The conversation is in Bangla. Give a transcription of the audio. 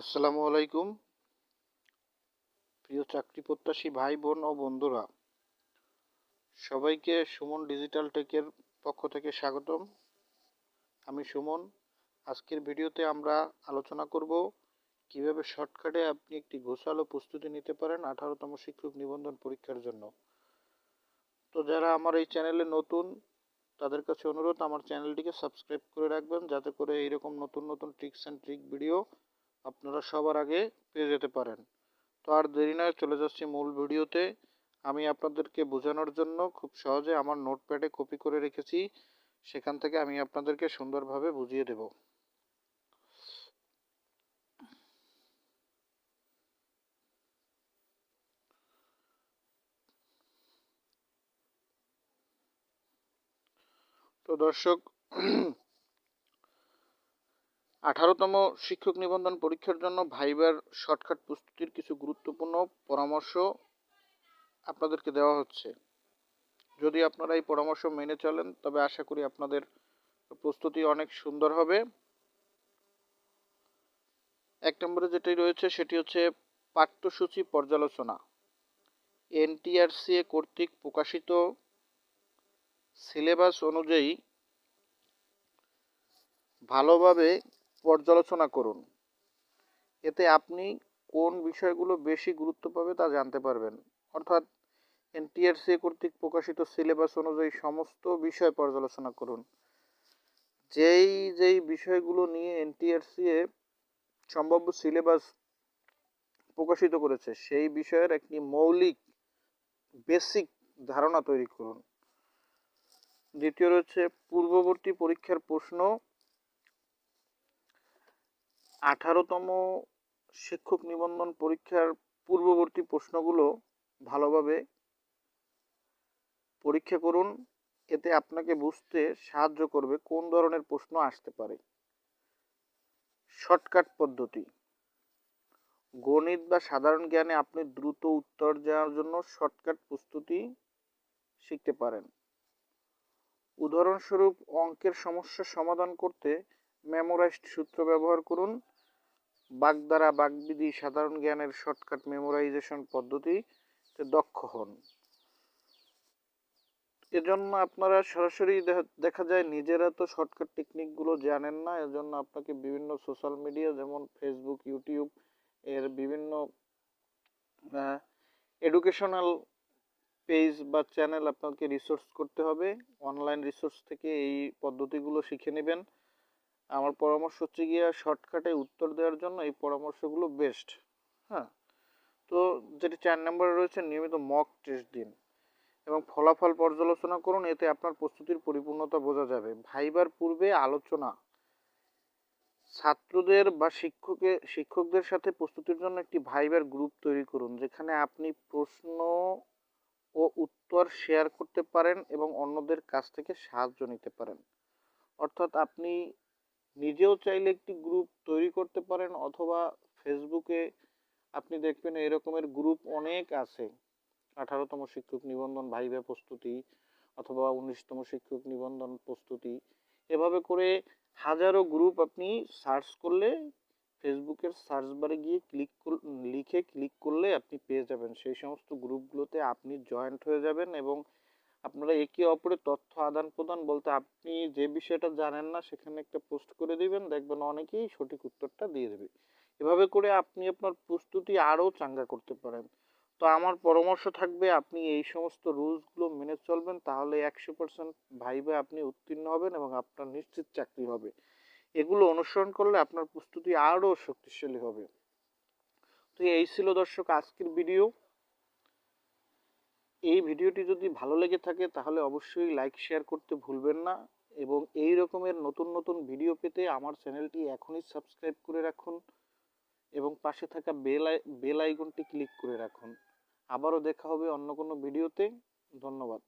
আসসালামু আলাইকুম। প্রিয় চাকরি প্রত্যাশী ভাই বোন ও বন্ধুরা, সবাইকে সুমন ডিজিটাল টেকের পক্ষ থেকে স্বাগতম। আমি সুমন। আজকের ভিডিওতে আমরা আলোচনা করব কিভাবে শর্টকাটে আপনি একটি গোছালো প্রস্তুতি নিতে পারেন 18তম শিক্ষক নিবন্ধন পরীক্ষার জন্য। তো যারা আমার এই চ্যানেলে নতুন, তাদের কাছে অনুরোধ আমার চ্যানেলটিকে সাবস্ক্রাইব করে রাখবেন, যাতে করে এইরকম নতুন নতুন টিপস অ্যান্ড ট্রিক ভিডিও আপনারা সবার আগে পেয়ে যেতে পারেন। তো আর দেরি নয়, চলে যাচ্ছি মূল ভিডিওতে। আমি আপনাদেরকে বোঝানোর জন্য খুব সহজে আমার নোটপ্যাডে কপি করে রেখেছি, সেখান থেকে আমি আপনাদেরকে সুন্দরভাবে বুঝিয়ে দেব। তো দর্শক, 18তম শিক্ষক নিবন্ধন পরীক্ষার জন্য ভাইবার শর্টকাট প্রস্তুতির কিছু গুরুত্বপূর্ণ পরামর্শ আপনাদেরকে দেওয়া হচ্ছে। যদি আপনারা এই পরামর্শ মেনে চলেন, তবে আশা করি আপনাদের প্রস্তুতি অনেক সুন্দর হবে। 1 নম্বরে যেটি রয়েছে সেটি হচ্ছে পাঠ্যসূচি পর্যালোচনা। এনটিআরসিএ কর্তৃক প্রকাশিত সিলেবাস অনুযায়ী ভালোভাবে পর্যালোচনা করুন। এতে আপনি কোন বিষয়গুলো বেশি গুরুত্ব পাবে তা জানতে পারবেন। অর্থাৎ এনটিআরসিএ কর্তৃক প্রকাশিত সিলেবাস অনুযায়ী সমস্ত বিষয় পর্যালোচনা করুন। যেই বিষয়গুলো নিয়ে এনটিআরসিএ সম্ভাব্য সিলেবাস প্রকাশিত করেছে, সেই বিষয়ের একটি মৌলিক বেসিক ধারণা তৈরি করুন। দ্বিতীয় রয়েছে পূর্ববর্তী পরীক্ষার প্রশ্ন। 18তম শিক্ষক নিবন্ধন পরীক্ষার পূর্ববর্তী প্রশ্নগুলো ভালোভাবে পরীক্ষা করুন। এতে আপনাকে বুঝতে সাহায্য করবে কোন ধরনের প্রশ্ন আসতে পারে। শর্টকাট পদ্ধতি। গণিত বা সাধারণ জ্ঞানে আপনি দ্রুত উত্তর দেওয়ার জন্য শর্টকাট প্রস্তুতি শিখতে পারেন। উদাহরণস্বরূপ, অঙ্কের সমস্যা সমাধান করতে মেমোরাইজড সূত্র ব্যবহার করুন। বাগধারা, বাগবিধি, সাধারণ জ্ঞানের শর্টকাট মেমোরাইজেশন পদ্ধতিতে দক্ষ হন। এজন্য আপনারা সরাসরি দেখা যায় নিজেরা তো শর্টকাট টেকনিকগুলো জানেন না, এজন্য আপনাকে বিভিন্ন সোশ্যাল মিডিয়া যেমন ফেসবুক, ইউটিউব এর বিভিন্ন এডুকেশনাল পেজ বা চ্যানেল আপনাকে রিসোর্স করতে হবে। অনলাইন রিসোর্স থেকে এই পদ্ধতিগুলো শিখে নেবেন। আমার পরামর্শ হচ্ছে গিয়ে শর্টকাটে উত্তর দেওয়ার জন্য এই পরামর্শগুলো বেস্ট। হ্যাঁ, তো যেটি 4 নম্বরে রয়েছে, নিয়মিত মক টেস্ট দিন এবং ফলাফল পর্যালোচনা করুন। এতে আপনার প্রস্তুতির পরিপূর্ণতা বোঝা যাবে। ভাইবার পূর্বে আলোচনা। ছাত্রদের বা শিক্ষকদের সাথে প্রস্তুতির জন্য একটি ভাইবার গ্রুপ তৈরি করুন, যেখানে আপনি প্রশ্ন ও উত্তর শেয়ার করতে পারেন এবং অন্যদের কাছ থেকে সাহায্য নিতে পারেন। অর্থাৎ আপনি নিজেও চাইলে একটি গ্রুপ তৈরি করতে পারেন, অথবা ফেসবুকে আপনি দেখবেন এরকমের গ্রুপ অনেক আছে। 18তম শিক্ষক নিবন্ধন ভাইভা প্রস্তুতি অথবা 19তম শিক্ষক নিবন্ধন প্রস্তুতি, এভাবে করে হাজারো গ্রুপ আপনি সার্চ করলে, ফেসবুকের সার্চ বারে গিয়ে ক্লিক করলে আপনি পেয়ে যাবেন। সেই সমস্ত গ্রুপগুলোতে আপনি জয়েন্ট হয়ে যাবেন এবং আপনারা একে অপরের তথ্য আদান প্রদান বলতে, আপনি যে বিষয়টা জানেন না সেখানে একটা পোস্ট করে দিবেন, দেখবেন অনেকেই সঠিক উত্তরটা দিয়ে দেবে। এভাবে করে আপনি আপনার প্রস্তুতি আরও চাঙ্গা করতে পারেন। তো আমার পরামর্শ থাকবে, আপনি এই সমস্ত রুলসগুলো মেনে চলবেন, তাহলে 100% ভাইবা আপনি উত্তীর্ণ হবেন এবং আপনার নিশ্চিত চাকরি হবে। এগুলো অনুসরণ করলে আপনার প্রস্তুতি আরও শক্তিশালী হবে। তো এই ছিল দর্শক আজকের ভিডিও। এই ভিডিওটি যদি ভালো লেগে থাকে তাহলে অবশ্যই লাইক শেয়ার করতে ভুলবেন না, এবং এই রকমের নতুন নতুন ভিডিও পেতে আমার চ্যানেলটি এখনই সাবস্ক্রাইব করে রাখুন এবং পাশে থাকা বেল আইকনটি ক্লিক করে রাখুন। আবারও দেখা হবে অন্য কোনো ভিডিওতে। ধন্যবাদ।